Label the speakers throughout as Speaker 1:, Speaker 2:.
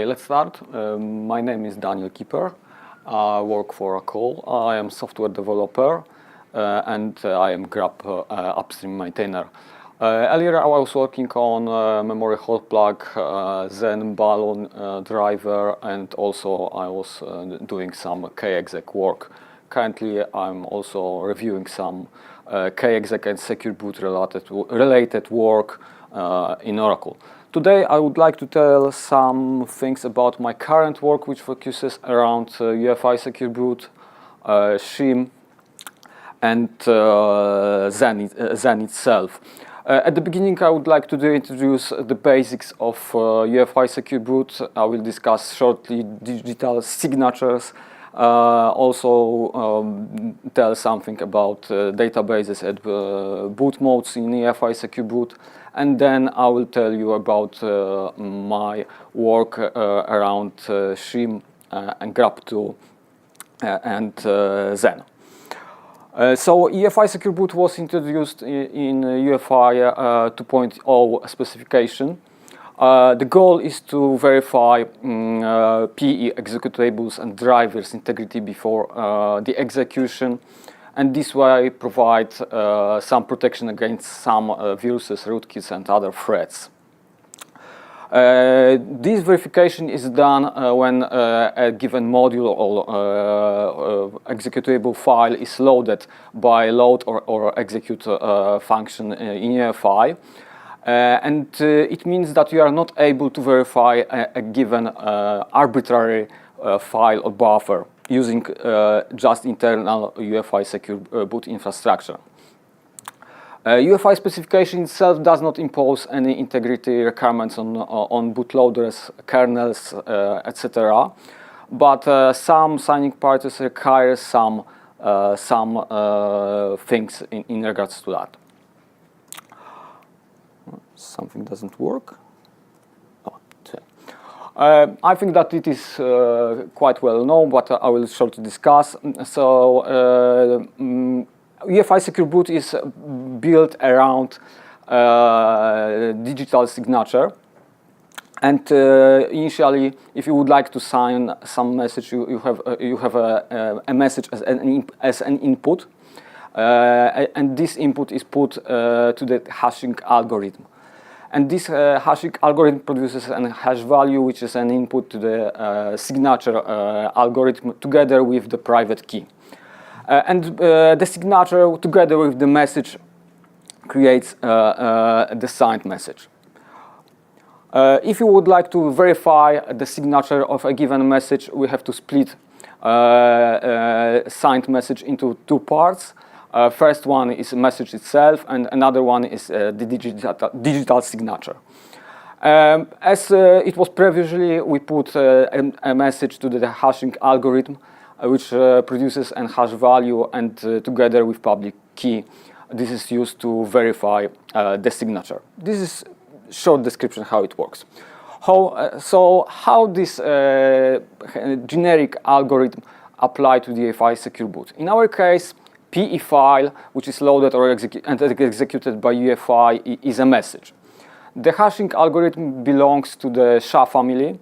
Speaker 1: Okay, let's start. My name is Kiper. I work for Call. I am software developer and I am grep upstream maintainer. Earlier I was working on memory hot plug, Zen balloon driver, and also I was doing some kexec work. Currently I'm also reviewing some kexec and secure boot related work in Oracle. Today I would like to tell some things about my current work, which focuses around UEFI Secure Boot, Shim, and Zen itself. At the beginning I would like to introduce the basics of UEFI Secure Boot. I will discuss shortly digital signatures, also tell something about databases and boot modes in UEFI Secure Boot, and then I will tell you about my work around Shim and grep2 and Zen. So UEFI Secure Boot was introduced in UEFI 2.0 specification. The goal is to verify PE executables and drivers integrity before the execution, and this way provide some protection against some viruses, rootkits, and other threats. This verification is done when a given module or executable file is loaded by load or execute function in UEFI. And it means that you are not able to verify a given arbitrary file or buffer using just internal UEFI Secure Boot infrastructure. UEFI specification itself does not impose any integrity requirements on bootloaders, kernels, etc. But some signing parties require some things in regards to that. Something doesn't work. I think that it is quite well known, but I will shortly discuss. So UEFI Secure Boot is built around digital signature, and initially, if you would like to sign some message, you have a message as an input, and this input is put to the hashing algorithm. And this hashing algorithm produces a hash value, which is an input to the signature algorithm together with the private key. And the signature together with the message creates the signed message. If you would like to verify the signature of a given message, we have to split signed message into two parts. First one is a message itself, and another one is the digital signature. As it was previously, we put a message to the hashing algorithm, which produces a hash value, and together with public key, this is used to verify the signature. This is short description how it works. How this generic algorithm apply to the UEFI Secure Boot? In our case, PE file, which is loaded or executed by UEFI, is a message. The hashing algorithm belongs to the SHA family,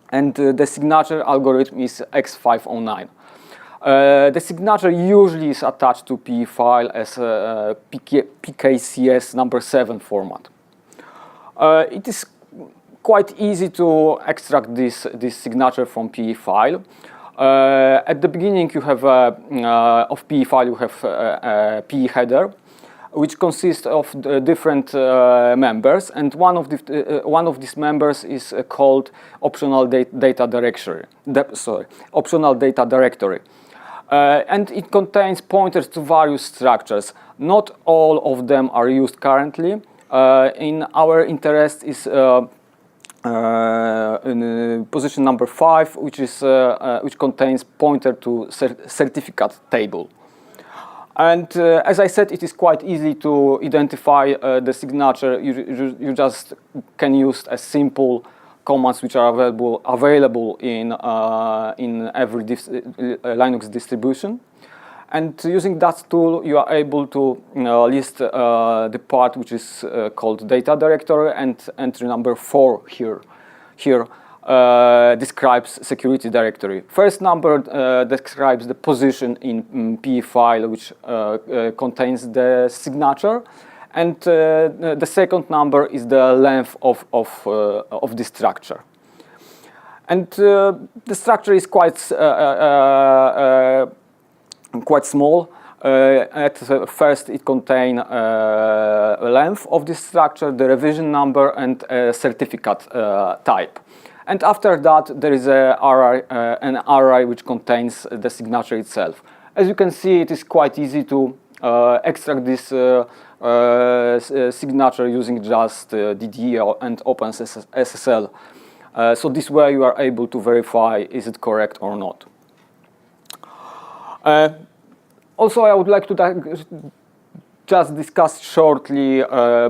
Speaker 1: and the signature algorithm is X509. The signature usually is attached to PE file as a PKCS number 7 format. It is quite easy to extract this signature from PE file. At the beginning, you have of PE file, you have a PE header, which consists of different members, and one of these members is called optional data directory. Optional data directory, and it contains pointers to various structures. Not all of them are used currently. In our interest is in position number 5, which contains pointer to certificate table. And as I said, it is quite easy to identify the signature. You just can use a simple commands which are available in every Linux distribution. And using that tool, you are able to list the part which is called data directory, and entry number 4 here describes security directory. First number describes the position in PE file which contains the signature, and the second number is the length of the structure. And the structure is quite small. At first it contains length of this structure, the revision number, and a certificate type. And after that there is an array which contains the signature itself. As you can see, it is quite easy to extract this signature using just DDE and OpenSSL. So this way you are able to verify is it correct or not. Also, I would like to just discuss shortly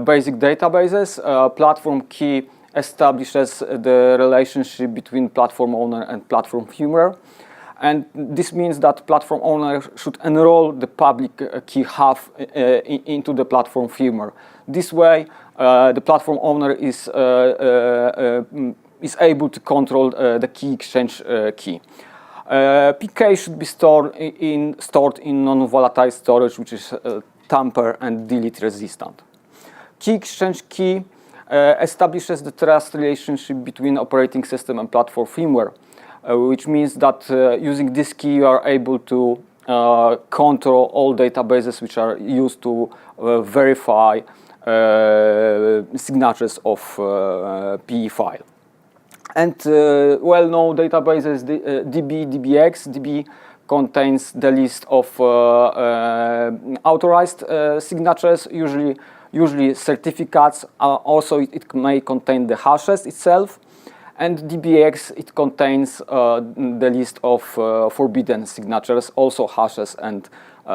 Speaker 1: basic databases. Platform key establishes the relationship between platform owner and platform firmware. And this means that platform owner should enroll the public key half into the platform firmware. This way, the platform owner is able to control the key exchange key. PK should be stored in non-volatile storage, which is tamper and delete resistant. Key exchange key establishes the trust relationship between operating system and platform firmware, which means that using this key you are able to control all databases which are used to verify signatures of PE file. And well-known databases, DB, DBX. DB contains the list of authorized signatures, usually certificates. Also, it may contain the hashes itself. And DBX, it contains the list of forbidden signatures, also hashes and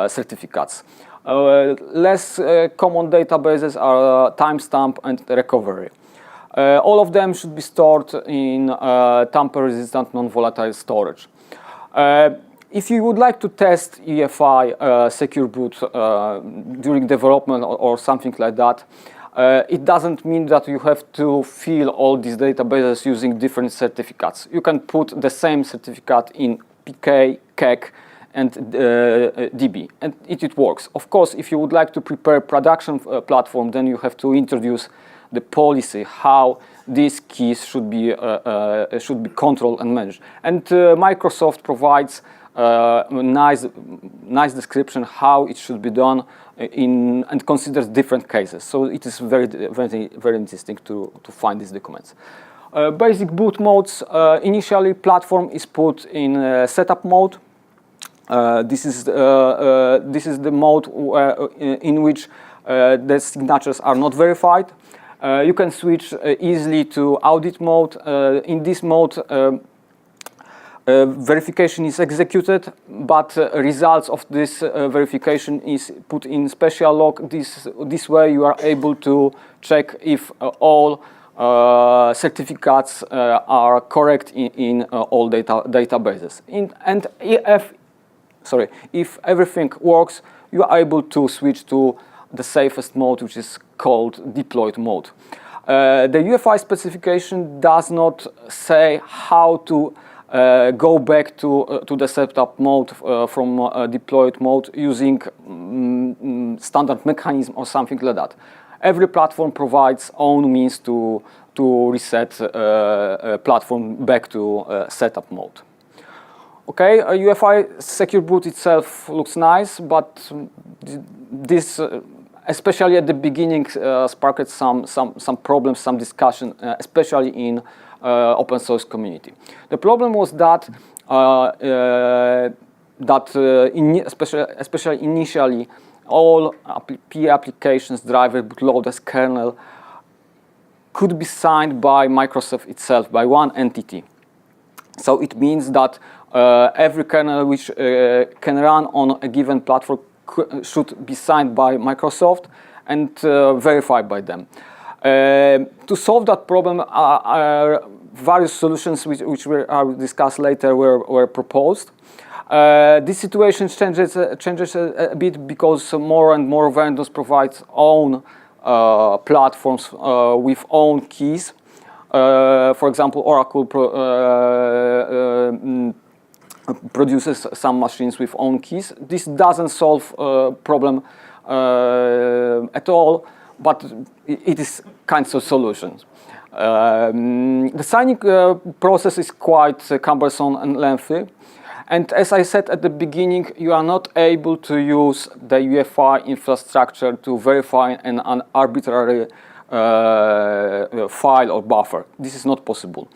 Speaker 1: certificates. Less common databases are timestamp and recovery. All of them should be stored in tamper-resistant non-volatile storage. If you would like to test UEFI Secure Boot during development or something like that, it doesn't mean that you have to fill all these databases using different certificates. You can put the same certificate in PK, KEK, and DB, and it works. Of course, if you would like to prepare production platform, then you have to introduce the policy how these keys should be controlled and managed. And Microsoft provides nice description how it should be done and considers different cases. So it is very interesting to find these documents. Basic boot modes. Initially, platform is put in setup mode. This is the mode in which the signatures are not verified. You can switch easily to audit mode. In this mode, verification is executed, but results of this verification is put in special log. This way you are able to check if all certificates are correct in all databases. If everything works, you are able to switch to the safest mode, which is called deployed mode. The UEFI specification does not say how to go back to the setup mode from deployed mode using standard mechanism or something like that. Every platform provides own means to reset a platform back to setup mode. Okay, UEFI Secure Boot itself looks nice, but this, especially at the beginning, sparked some problems, some discussion, especially in open source community. The problem was that especially initially, all PE applications, driver, bootloaders, kernel could be signed by Microsoft itself, by one entity. So it means that every kernel which can run on a given platform should be signed by Microsoft and verified by them. To solve that problem, various solutions which will discuss later were proposed. This situation changes a bit because more and more vendors provide own platforms with own keys. For example, Oracle produces some machines with own keys. This doesn't solve problem at all, but it is kind of solution. The signing process is quite cumbersome and lengthy. And as I said at the beginning, you are not able to use the UEFI infrastructure to verify an arbitrary file or buffer. This is not possible.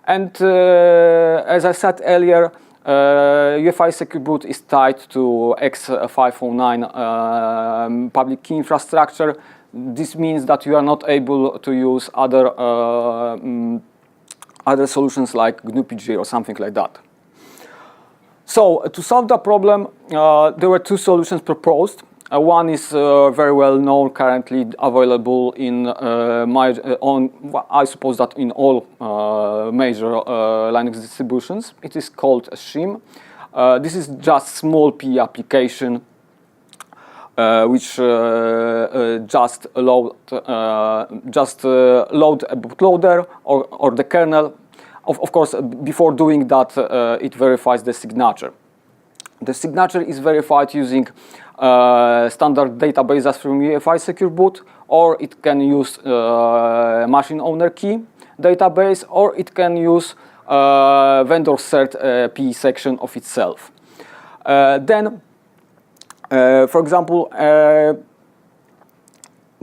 Speaker 1: And as I said earlier, UEFI Secure Boot is tied to X509 public key infrastructure. This means that you are not able to use other solutions like GNU-PG or something like that. So to solve the problem, there were two solutions proposed. One is very well known, currently available in I suppose that in all major Linux distributions. It is called Shim. This is just small PE application which just load a bootloader or the kernel. Of course, before doing that, it verifies the signature. The signature is verified using standard databases from UEFI Secure Boot, or it can use machine owner key database, or it can use vendor cert PE section of itself. Then, for example,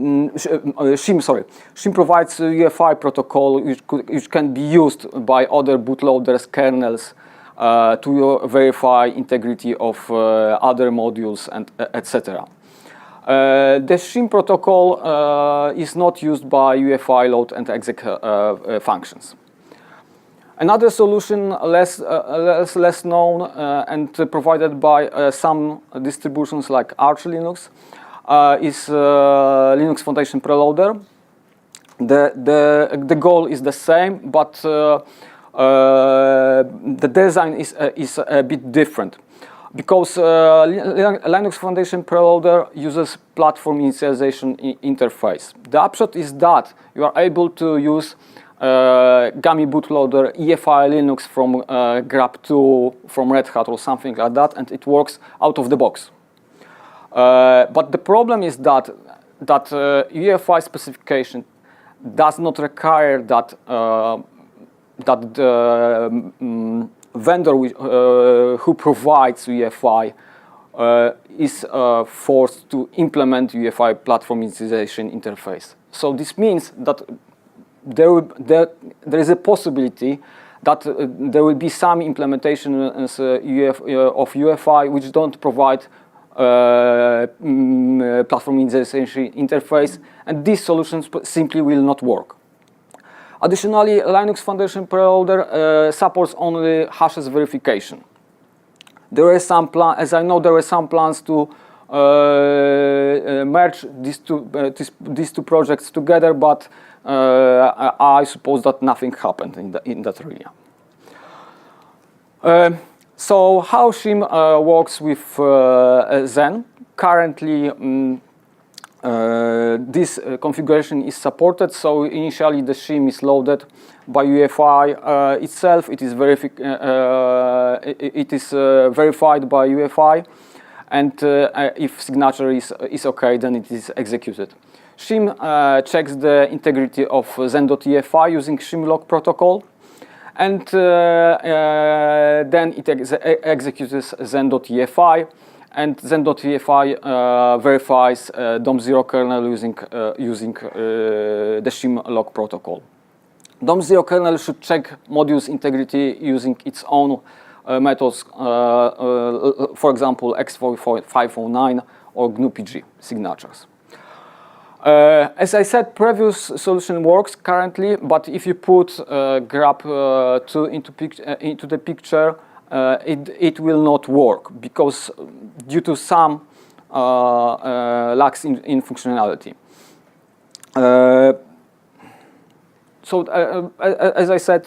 Speaker 1: Shim provides a UEFI protocol which can be used by other bootloaders, kernels, to verify integrity of other modules and etc. The Shim protocol is not used by UEFI load and exec functions. Another solution, less known and provided by some distributions like Arch Linux, is Linux Foundation PreLoader. The goal is the same, but the design is a bit different, because Linux Foundation PreLoader uses platform initialization interface. The upshot is that you are able to use Gummy bootloader EFI Linux from grub2 from Red Hat or something like that, and it works out of the box. But the problem is that UEFI specification does not require that that the vendor who provides UEFI is forced to implement UEFI platform initialization interface. So this means that there is a possibility that there will be some implementation of UEFI which don't provide platform initialization interface, and these solutions simply will not work. Additionally, Linux Foundation PreLoader supports only hashes verification. There is some plan, as I know, there are some plans to merge these two projects together, but I suppose that nothing happened in that area. So how Shim works with Zen? Currently, this configuration is supported. So initially, the Shim is loaded by UEFI itself. It is verified by UEFI, and if signature is okay, then it is executed. Shim checks the integrity of zen.uefi using shimlock protocol, and then it executes zen.uefi, and zen.uefi verifies DOM0 kernel using the shimlock protocol. DOM0 kernel should check modules integrity using its own methods, for example, X509 or GNU-PG signatures. As I said, previous solution works currently, but if you put grub2 into the picture, it will not work, because due to some lacks in functionality. As I said,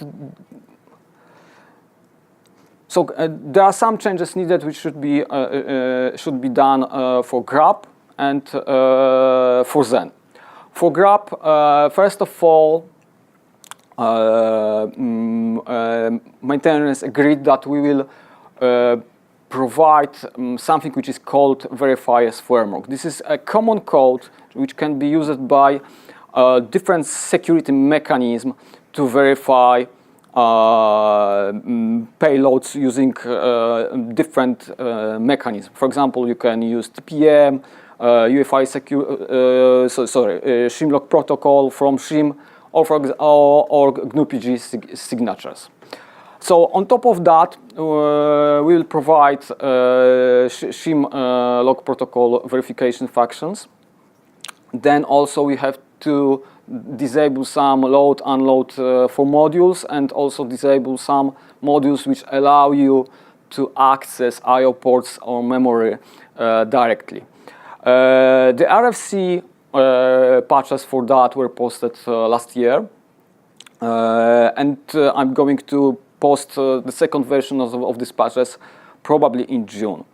Speaker 1: there are some changes needed which should be done for grub and for Zen. For grub, first of all, maintainers agreed that we will provide something which is called verifiers framework. This is a common code which can be used by different security mechanisms to verify payloads using different mechanisms. For example, you can use TPM, UEFI Secure, Shim lock protocol from Shim, or GNU-PG signatures. So on top of that, we will provide Shim lock protocol verification functions. Then also we have to disable some load, unload for modules, and also disable some modules which allow you to access I/O ports or memory directly. The RFC patches for that were posted last year, and I'm going to post the second version of these patches probably in June.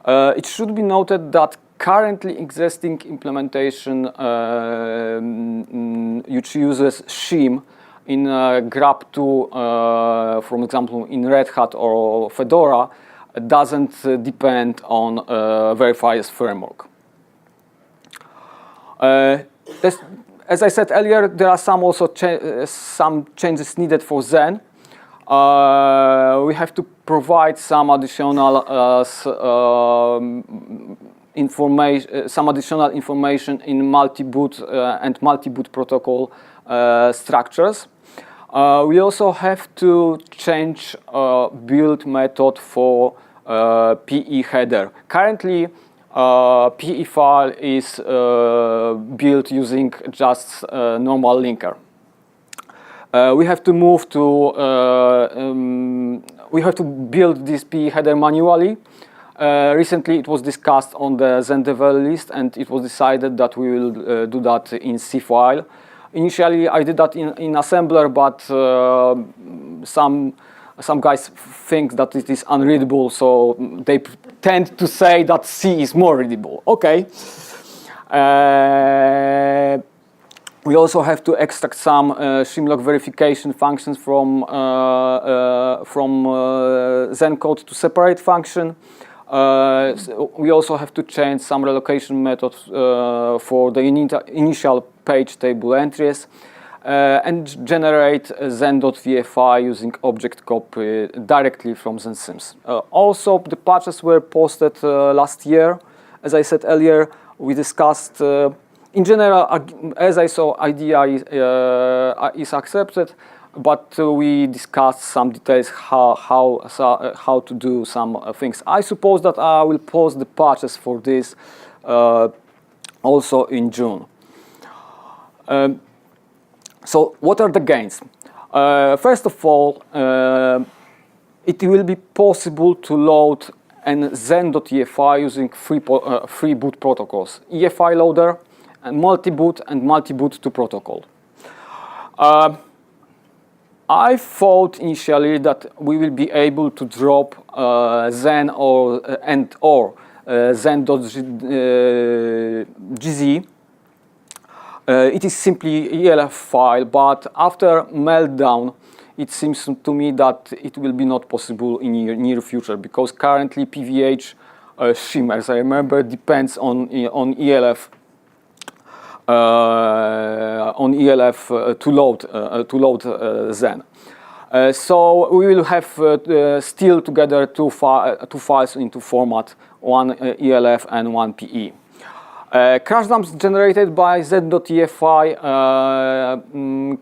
Speaker 1: It should be noted that currently existing implementation which uses Shim in grep2, for example, in Red Hat or Fedora, doesn't depend on verifiers framework. As I said earlier, there are some changes needed for Zen. We have to provide some additional information in multi-boot and multi-boot protocol structures. We also have to change build method for PE header. Currently, PE file is built using just normal linker. We have to move to we have to build this PE header manually. Recently, it was discussed on the Zen devel list, and it was decided that we will do that in C file. Initially, I did that in assembler, but some guys think that it is unreadable, so they tend to say that C is more readable. Okay. We also have to extract some Shimlock verification functions from Zen code to separate function. So we also have to change some relocation methods for the initial page table entries and generate zen.vfi using object copy directly from ZenSims. Also, the patches were posted last year. As I said earlier, we discussed in general, as I saw, idea is accepted, but we discussed some details how to do some things. I suppose that I will post the patches for this also in June. So what are the gains? First of all, it will be possible to load an zen.efi using three boot protocols: EFI loader, and multi-boot to protocol. I thought initially that we will be able to drop zen or zen.gz. It is simply ELF file, but after meltdown, it seems to me that it will be not possible in near future, because currently PVH Shim, as I remember, depends on ELF. To load Zen. So we will have still together two files into format, one ELF and one PE. Crash dumps generated by z.efi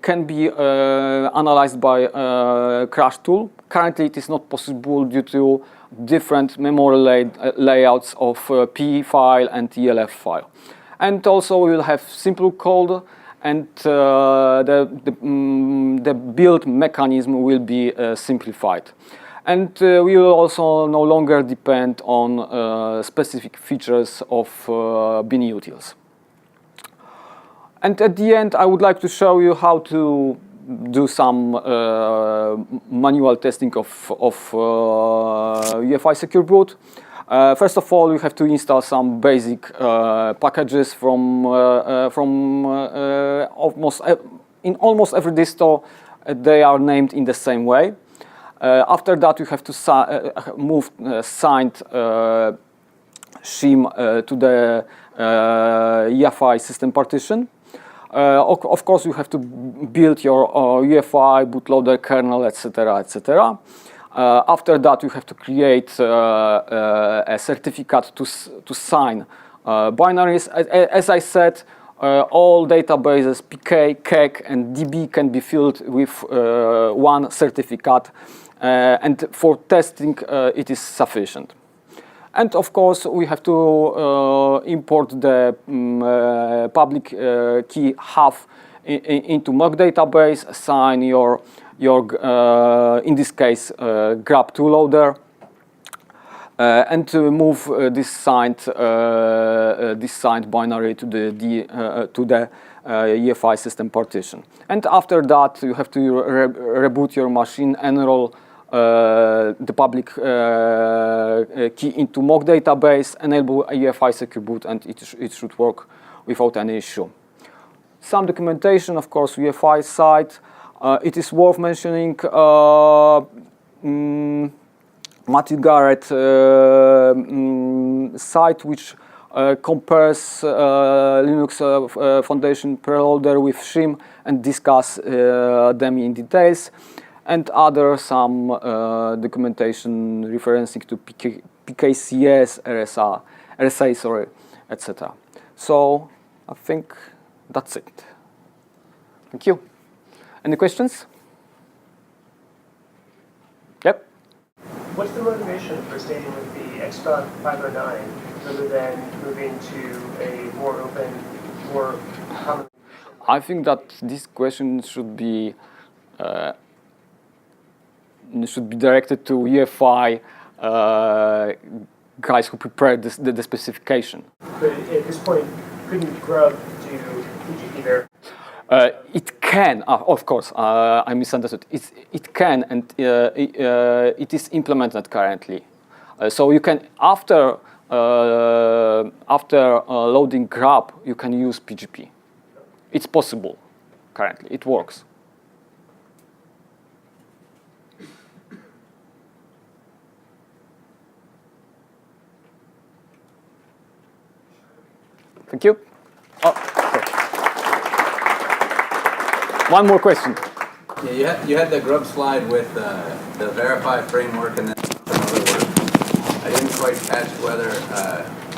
Speaker 1: can be analyzed by crash tool. Currently, it is not possible due to different memory layouts of PE file and ELF file. And also we will have simple code, and the build mechanism will be simplified. And we will also no longer depend on specific features of binutils. And at the end, I would like to show you how to do some manual testing of UEFI Secure Boot. First of all, you have to install some basic packages from almost every distro. they are named in the same way. After that, you have to move signed Shim to the UEFI system partition. Of course, you have to build your UEFI, bootloader, kernel, etc., etc. After that, you have to create a certificate to sign binaries. As I said, all databases PK, KEK, and DB can be filled with one certificate, and for testing it is sufficient. And of course, we have to import the public key half into mock database, assign your in this case grab bootloader, and to move this signed binary to the UEFI system partition. And after that, you have to reboot your machine, enroll the public key into mock database, enable a UEFI Secure Boot, and it should work without any issue. Some documentation, of course, UEFI site. It is worth mentioning Matthew Garrett site, which compares Linux Foundation PreLoader with Shim and discuss them in details, and some documentation referencing to PKCS, RSA, sorry, etc. So I think that's it. Thank you. Any questions? Yep.
Speaker 2: What's the motivation for staying with the Xbox 509 rather than moving to a more open, more common?
Speaker 1: I think that this question should be directed to UEFI guys who prepared the specification.
Speaker 2: But at this point, couldn't Grub do PGP there?
Speaker 1: It can, of course, I misunderstood. It can, and it is implemented currently. So you can, after loading grub, you can use PGP. It's possible currently. It works. Thank you. One more question.
Speaker 3: Yeah, you had the grub slide with the verify framework and then some other work. I didn't quite catch whether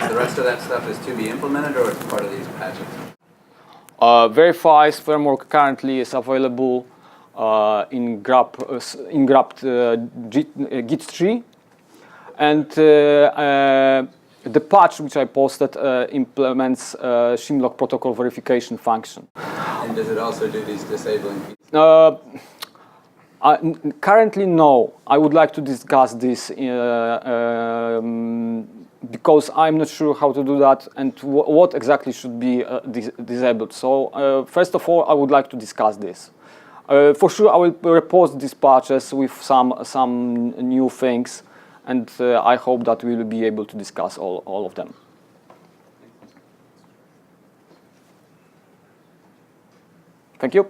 Speaker 3: the rest of that stuff is to be implemented or it's part of these patches.
Speaker 1: Verify's framework currently is available in grub Git 3, and the patch which I posted implements Shimlock protocol verification function.
Speaker 3: And does it also do these disabling pieces?
Speaker 1: Currently, no. I would like to discuss this because I'm not sure how to do that and what exactly should be disabled. So first of all, I would like to discuss this. For sure, I will repost these patches with some new things, and I hope that we will be able to discuss all of them. Thank you.